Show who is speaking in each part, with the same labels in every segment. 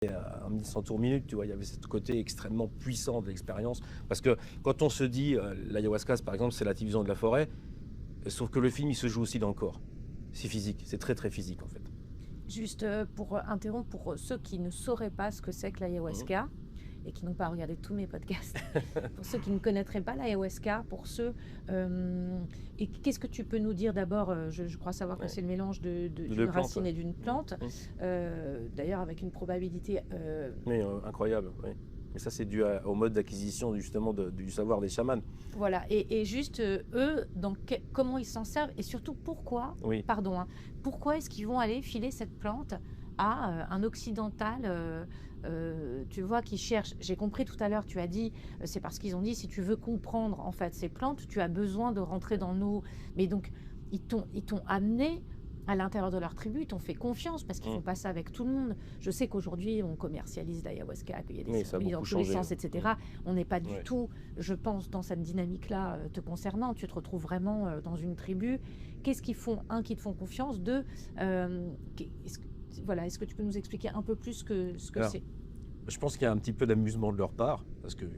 Speaker 1: à 1100 tours minute, tu vois, il y avait ce côté extrêmement puissant de l'expérience. Parce que quand on se dit, l'ayahuasca, par exemple, c'est la vision de la forêt, sauf que le film, il se joue aussi dans le corps. C'est physique, c'est très très physique en fait.
Speaker 2: Juste pour interrompre, pour ceux qui ne sauraient pas ce que c'est que
Speaker 1: Mhm.
Speaker 2: l'ayahuasca et qui n'ont pas regardé tous mes podcasts, pour ceux qui ne connaîtraient pas l'ayahuasca, pour ceux... et qu'est-ce que tu peux nous dire d'abord je crois savoir que
Speaker 1: Ouais.
Speaker 2: c'est le mélange
Speaker 1: De
Speaker 2: d'une
Speaker 1: deux plantes,
Speaker 2: racine
Speaker 1: ouais.
Speaker 2: et d'une plante,
Speaker 1: Mhm.
Speaker 2: d'ailleurs avec une probabilité...
Speaker 1: Mais incroyable, oui. Et ça, c'est dû au mode d'acquisition justement du savoir des chamans.
Speaker 2: voilà, et juste eux, comment ils s'en servent et surtout pourquoi,
Speaker 1: Oui.
Speaker 2: pardon, hein, pourquoi est-ce qu'ils vont aller filer cette plante à un occidental, tu vois, qui cherche. J'ai compris tout à l'heure, tu as dit, c'est parce qu'ils ont dit, si tu veux comprendre en fait ces plantes, tu as besoin de rentrer dans nos... Mais donc, ils t'ont amené à l'intérieur de leur tribu, ils t'ont fait confiance parce qu'ils
Speaker 1: Mhm.
Speaker 2: font pas ça avec tout le monde. Je sais qu'aujourd'hui, on commercialise l'ayahuasca, qu'il y a des
Speaker 1: Oui, ça a
Speaker 2: cérémonies dans
Speaker 1: beaucoup
Speaker 2: tous les
Speaker 1: changé.
Speaker 2: sens, etc. On n'est pas du
Speaker 1: Ouais.
Speaker 2: tout, je pense, dans cette dynamique-là te concernant. Tu te retrouves vraiment dans une tribu. Qu'est-ce qu'ils font? Un, qui te font confiance. Deux, voilà, est-ce que tu peux nous expliquer un peu plus ce que
Speaker 1: Alors,
Speaker 2: c'est?
Speaker 1: je pense qu'il y a un petit peu d'amusement de leur part, parce qu'ils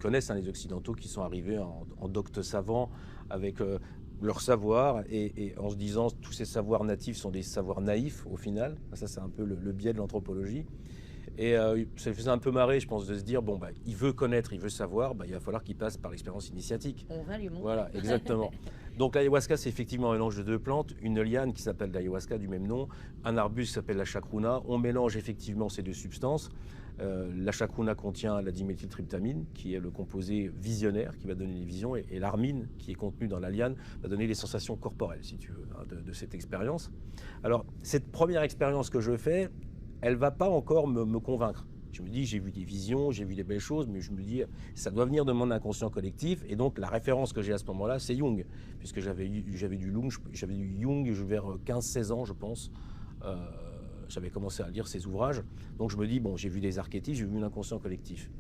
Speaker 1: connaissent les Occidentaux qui sont arrivés en doctes savants avec leur savoir, et en se disant tous ces savoirs natifs sont des savoirs naïfs au final. Ça, c'est un peu le biais de l'anthropologie. Et ça faisait un peu marrer, je pense, de se dire, bon, bah, il veut connaître, il veut savoir, bah, il va falloir qu'il passe par l'expérience initiatique.
Speaker 2: On va lui montrer.
Speaker 1: Voilà, exactement. Donc l'ayahuasca, c'est effectivement un mélange de deux plantes, une liane qui s'appelle l'ayahuasca du même nom, un arbuste qui s'appelle la chacruna. On mélange effectivement ces deux substances. La chacruna contient la diméthyltryptamine, qui est le composé visionnaire qui va donner les visions, et l'armine, qui est contenue dans la liane, va donner les sensations corporelles, si tu veux, hein, de cette expérience. Alors, cette première expérience que je fais, elle ne va pas encore me convaincre. Je me dis, j'ai vu des visions, j'ai vu des belles choses, mais je me dis, ça doit venir de mon inconscient collectif. Et donc, la référence que j'ai à ce moment-là, c'est Jung, puisque j'avais du Jung vers 15-16 ans, je pense. Euh, J'avais commencé à lire ses ouvrages. Donc, je me dis, bon, j'ai vu des archétypes, j'ai vu l'inconscient collectif.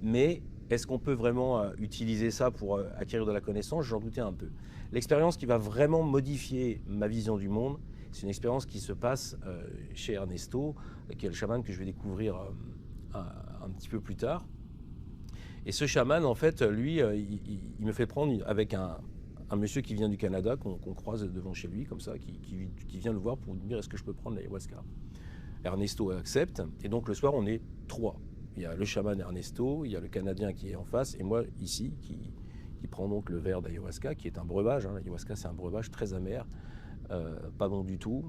Speaker 1: Mais est-ce qu'on peut vraiment utiliser ça pour acquérir de la connaissance? J'en doutais un peu. L'expérience qui va vraiment modifier ma vision du monde, c'est une expérience qui se passe chez Ernesto, qui est le chaman que je vais découvrir un petit peu plus tard. Et ce chaman, en fait, lui, il me fait prendre avec un monsieur qui vient du Canada, qu'on croise devant chez lui, comme ça, qui vient le voir pour lui dire est-ce que je peux prendre l'ayahuasca. Ernesto accepte, et donc le soir, on est trois. Il y a le chaman Ernesto, il y a le Canadien qui est en face, et moi ici, qui prend donc le verre d'ayahuasca, qui est un breuvage. Hein. L'ayahuasca, c'est un breuvage très amer, pas bon du tout.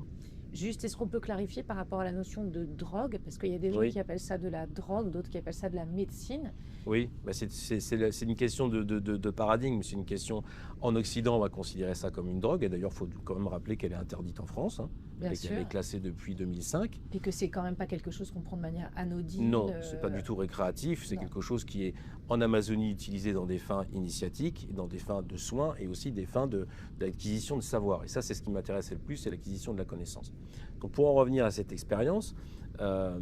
Speaker 2: Juste, est-ce qu'on peut clarifier par rapport à la notion de drogue? Parce qu'il y a des gens
Speaker 1: Oui,
Speaker 2: qui appellent ça de la drogue, d'autres qui appellent ça de la médecine.
Speaker 1: oui, bah c'est une question de paradigme. C'est une question. En Occident, on va considérer ça comme une drogue, et d'ailleurs, il faut quand même rappeler qu'elle est interdite en France, hein,
Speaker 2: Bien
Speaker 1: et qu'elle est
Speaker 2: sûr.
Speaker 1: classée depuis 2005.
Speaker 2: Et que c'est quand même pas quelque chose qu'on prend de manière anodine.
Speaker 1: Non, c'est pas du tout récréatif, c'est
Speaker 2: Non.
Speaker 1: quelque chose qui est en Amazonie utilisé dans des fins initiatiques, dans des fins de soins et aussi des fins d'acquisition de savoir. Et ça, c'est ce qui m'intéressait le plus, c'est l'acquisition de la connaissance. Donc pour en revenir à cette expérience, euh,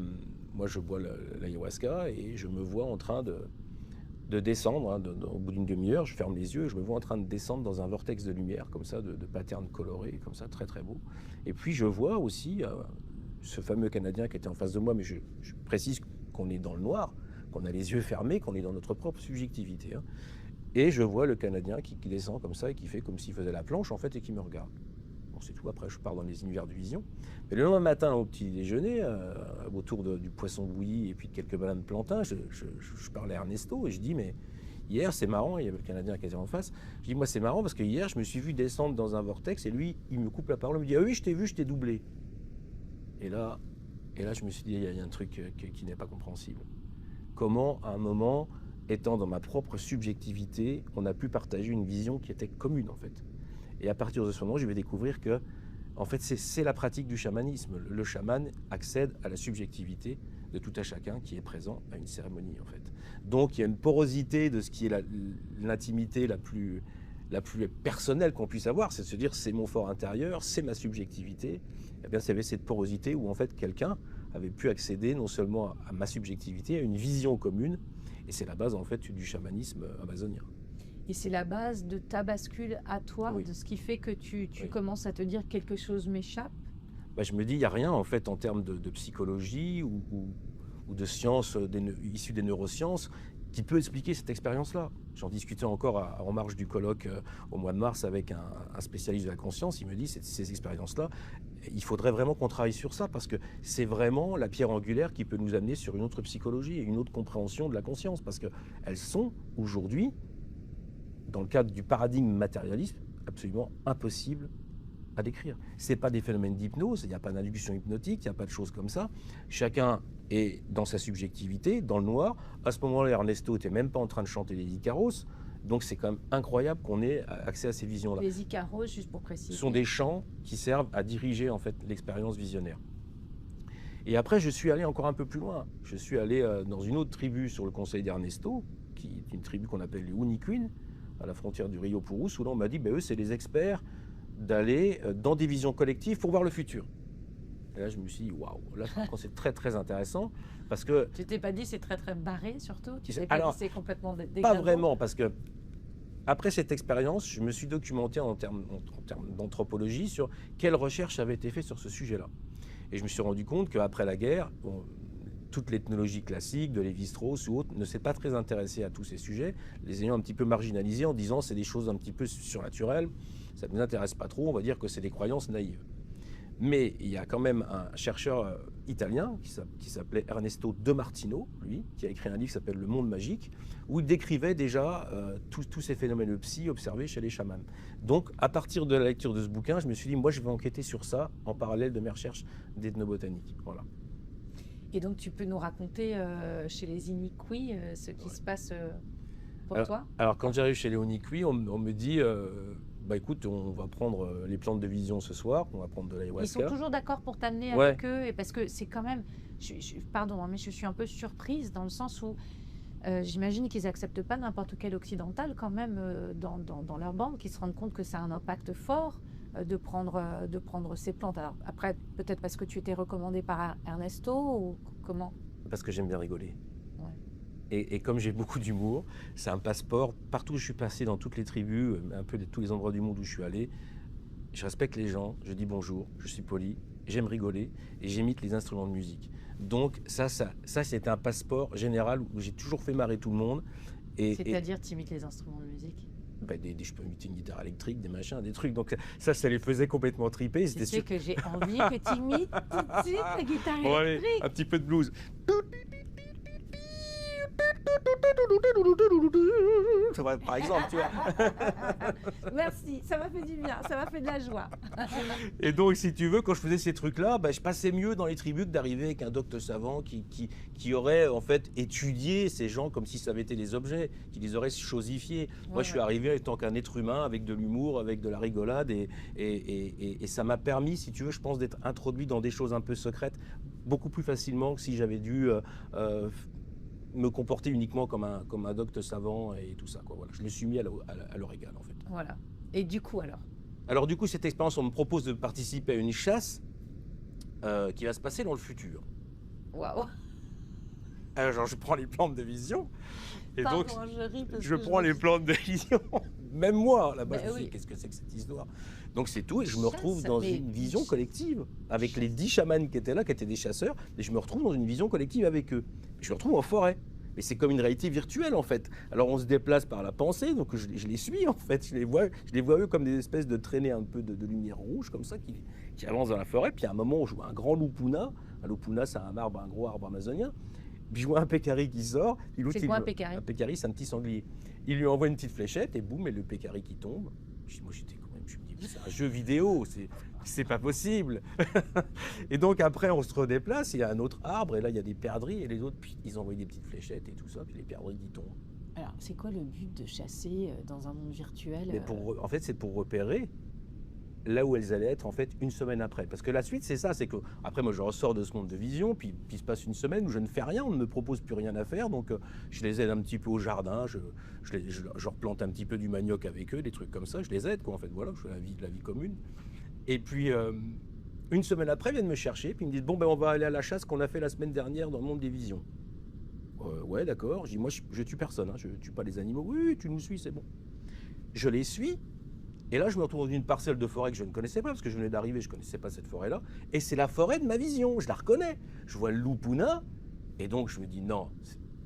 Speaker 1: moi je bois l'ayahuasca et je me vois en train de descendre, hein, au bout d'une demi-heure, je ferme les yeux et je me vois en train de descendre dans un vortex de lumière, comme ça, de patterns colorés, comme ça, très très beau. Et puis je vois aussi ce fameux Canadien qui était en face de moi, mais je précise qu'on est dans le noir, qu'on a les yeux fermés, qu'on est dans notre propre subjectivité. Hein. Et je vois le Canadien qui descend comme ça et qui fait comme s'il faisait la planche en fait et qui me regarde. Bon, c'est tout, après je pars dans les univers de vision. Mais le lendemain matin au petit déjeuner, autour du poisson bouilli et puis de quelques bananes plantains, je parlais à Ernesto et je dis mais hier c'est marrant, il y avait le Canadien qui était en face, je dis moi c'est marrant parce que hier je me suis vu descendre dans un vortex et lui il me coupe la parole, il me dit ah oui je t'ai vu, je t'ai doublé. Et là, je me suis dit, il y a un truc qui n'est pas compréhensible. Comment, à un moment, étant dans ma propre subjectivité, on a pu partager une vision qui était commune, en fait. Et à partir de ce moment, je vais découvrir que, en fait, c'est la pratique du chamanisme. Le chaman accède à la subjectivité de tout à chacun qui est présent à une cérémonie, en fait. Donc, il y a une porosité de ce qui est l'intimité la plus personnelle qu'on puisse avoir, c'est de se dire c'est mon fort intérieur, c'est ma subjectivité. Eh bien, c'est cette porosité où en fait quelqu'un avait pu accéder non seulement à ma subjectivité, à une vision commune, et c'est la base en fait du chamanisme amazonien.
Speaker 2: Et c'est la base de ta bascule à toi,
Speaker 1: Oui,
Speaker 2: de ce qui fait que tu
Speaker 1: oui.
Speaker 2: commences à te dire quelque chose m'échappe.
Speaker 1: Bah, je me dis il n'y a rien en fait en termes de psychologie ou ou de sciences issues des neurosciences qui peut expliquer cette expérience-là. J'en discutais encore en marge du colloque au mois de mars avec un spécialiste de la conscience. Il me dit, ces expériences-là, il faudrait vraiment qu'on travaille sur ça parce que c'est vraiment la pierre angulaire qui peut nous amener sur une autre psychologie et une autre compréhension de la conscience parce qu'elles sont aujourd'hui, dans le cadre du paradigme matérialiste, absolument impossibles à décrire. Ce n'est pas des phénomènes d'hypnose, il n'y a pas d'induction hypnotique, il n'y a pas de choses comme ça. Chacun est dans sa subjectivité, dans le noir. À ce moment-là, Ernesto n'était même pas en train de chanter les Icaros. Donc c'est quand même incroyable qu'on ait accès à ces visions-là.
Speaker 2: Les Icaros, juste pour préciser.
Speaker 1: Ce sont des chants qui servent à diriger en fait l'expérience visionnaire. Et après, je suis allé encore un peu plus loin. Je suis allé dans une autre tribu sur le conseil d'Ernesto, qui est une tribu qu'on appelle les Uniquin, à la frontière du Rio Purus, où là on m'a dit, eux, c'est les experts d'aller dans des visions collectives pour voir le futur. Et là, je me suis dit, waouh, là, c'est très, très intéressant, parce que...
Speaker 2: Tu t'es pas dit c'est très, très barré, surtout? Tu t'es
Speaker 1: pas dit
Speaker 2: c'est complètement dégradant?
Speaker 1: Pas vraiment, parce que après cette expérience, je me suis documenté en termes d'anthropologie sur quelles recherches avaient été faites sur ce sujet-là. Et je me suis rendu compte qu'après la guerre, toute l'ethnologie classique, de Lévi-Strauss ou autres, ne s'est pas très intéressée à tous ces sujets, les ayant un petit peu marginalisés en disant c'est des choses un petit peu surnaturelles, ça ne nous intéresse pas trop, on va dire que c'est des croyances naïves. Mais il y a quand même un chercheur italien qui s'appelait Ernesto De Martino, lui, qui a écrit un livre qui s'appelle Le Monde Magique, où il décrivait déjà tous ces phénomènes psy observés chez les chamans. Donc, à partir de la lecture de ce bouquin, je me suis dit, moi, je vais enquêter sur ça en parallèle de mes recherches d'ethnobotanique. Voilà.
Speaker 2: Et donc, tu peux nous raconter chez les Inuits ce qui se passe pour toi?
Speaker 1: Alors, quand j'arrive chez les Inuits, on me dit... écoute, on va prendre les plantes de vision ce soir, on va prendre de l'ayahuasca.
Speaker 2: Ils sont toujours d'accord pour t'amener avec eux, et parce que c'est quand même, pardon, mais je suis un peu surprise dans le sens où j'imagine qu'ils n'acceptent pas n'importe quel occidental quand même dans leur bande, qui se rendent compte que ça a un impact fort de prendre ces plantes. Alors après, peut-être parce que tu étais recommandé par Ernesto ou comment? Parce
Speaker 1: que j'aime bien rigoler. Et comme j'ai beaucoup d'humour, c'est un passeport. Partout où je suis passé, dans toutes les tribus, un peu de tous les endroits du monde où je suis allé, je respecte les gens, je dis bonjour, je suis poli, j'aime rigoler et j'imite les instruments de musique. Donc ça c'était un passeport général où j'ai toujours fait marrer tout le monde.
Speaker 2: C'est-à-dire, tu imites les instruments de musique?
Speaker 1: Je peux imiter une guitare électrique, des machins, des trucs. Donc ça les faisait complètement triper.
Speaker 2: Tu sais que j'ai envie que tu imites tout de suite la guitare électrique.
Speaker 1: Allez, un petit peu de blues. Ça va, par exemple, tu vois.
Speaker 2: Merci, ça m'a fait du bien, ça m'a fait de la joie.
Speaker 1: Et donc, si tu veux, quand je faisais ces trucs-là, je passais mieux dans les tribus que d'arriver avec un docteur savant qui aurait en fait étudié ces gens comme si ça avait été des objets, qui les aurait chosifiés. Moi, je suis arrivé en tant qu'un être humain, avec de l'humour, avec de la rigolade, et ça m'a permis, si tu veux, je pense, d'être introduit dans des choses un peu secrètes beaucoup plus facilement que si j'avais dû me comporter uniquement comme un docteur savant et tout ça, quoi. Voilà. Je me suis mis à leur égal, en fait.
Speaker 2: Voilà. Et du coup, alors?
Speaker 1: Alors, du coup, cette expérience, on me propose de participer à une chasse qui va se passer dans le futur.
Speaker 2: Waouh!
Speaker 1: Alors, je prends les plantes de vision. Et
Speaker 2: pardon,
Speaker 1: donc,
Speaker 2: je
Speaker 1: prends les plantes de vision. Même moi, là-bas, je me dis, qu'est-ce que c'est que cette histoire? Donc, c'est tout. Et je me retrouve dans une vision collective avec les 10 chamans qui étaient là, qui étaient des chasseurs. Et je me retrouve dans une vision collective avec eux. Je me retrouve en forêt. Mais c'est comme une réalité virtuelle, en fait. Alors, on se déplace par la pensée, donc je les suis, en fait. Je les vois eux comme des espèces de traînées un peu de lumière rouge, comme ça, qui avancent dans la forêt. Puis, à un moment, on joue un grand lupuna. Un lupuna, c'est un gros arbre amazonien. Puis, je vois un pécari qui sort.
Speaker 2: C'est quoi un pécari?
Speaker 1: Un pécari, c'est un petit sanglier. Il lui envoie une petite fléchette, et boum, et le pécari qui tombe. Moi, j'étais quand même, je me dis, c'est un jeu vidéo, c'est pas possible. Et donc après, on se redéplace, il y a un autre arbre, et là, il y a des perdrix, et les autres, puis ils envoient des petites fléchettes et tout ça, puis les perdrix qui tombent.
Speaker 2: Alors, c'est quoi le but de chasser dans un monde virtuel?
Speaker 1: Mais en fait, c'est pour repérer là où elles allaient être, en fait, une semaine après. Parce que la suite, c'est ça, c'est que, après, moi, je ressors de ce monde de vision, puis il se passe une semaine où je ne fais rien, on ne me propose plus rien à faire, donc je les aide un petit peu au jardin, je replante un petit peu du manioc avec eux, des trucs comme ça, je les aide, quoi, en fait, voilà, je fais la vie commune. Et puis, une semaine après, ils viennent me chercher, puis ils me disent, bon, on va aller à la chasse qu'on a fait la semaine dernière dans le monde des visions. Ouais, d'accord. Je dis, moi, je tue personne, hein, je tue pas les animaux. Oui, tu nous suis, c'est bon. Je les suis, et là, je me retrouve dans une parcelle de forêt que je ne connaissais pas, parce que je venais d'arriver, je ne connaissais pas cette forêt-là, et c'est la forêt de ma vision, je la reconnais. Je vois le lupuna, Et donc je me dis non.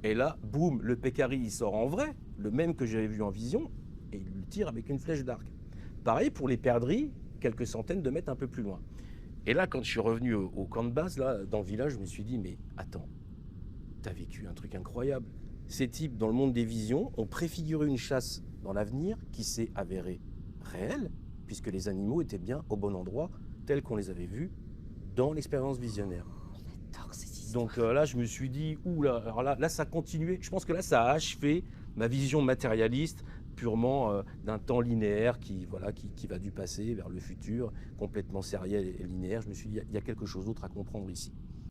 Speaker 1: Et là, boum, le Pécari, il sort en vrai, le même que j'avais vu en vision, et il le tire avec une flèche d'arc. Pareil pour les perdrix, quelques centaines de mètres un peu plus loin. Et là, quand je suis revenu au camp de base, là, dans le village, je me suis dit, mais attends, t'as vécu un truc incroyable. Ces types, dans le monde des visions, ont préfiguré une chasse dans l'avenir qui s'est avérée réelle, puisque les animaux étaient bien au bon endroit, tels qu'on les avait vus dans l'expérience visionnaire.
Speaker 2: J'adore ces histoires.
Speaker 1: Donc là, je me suis dit, ouh là, alors là, ça a continué. Je pense que là, ça a achevé ma vision matérialiste, purement d'un temps linéaire qui va du passé vers le futur, complètement sériel et linéaire. Je me suis dit, il y a quelque chose d'autre à comprendre ici.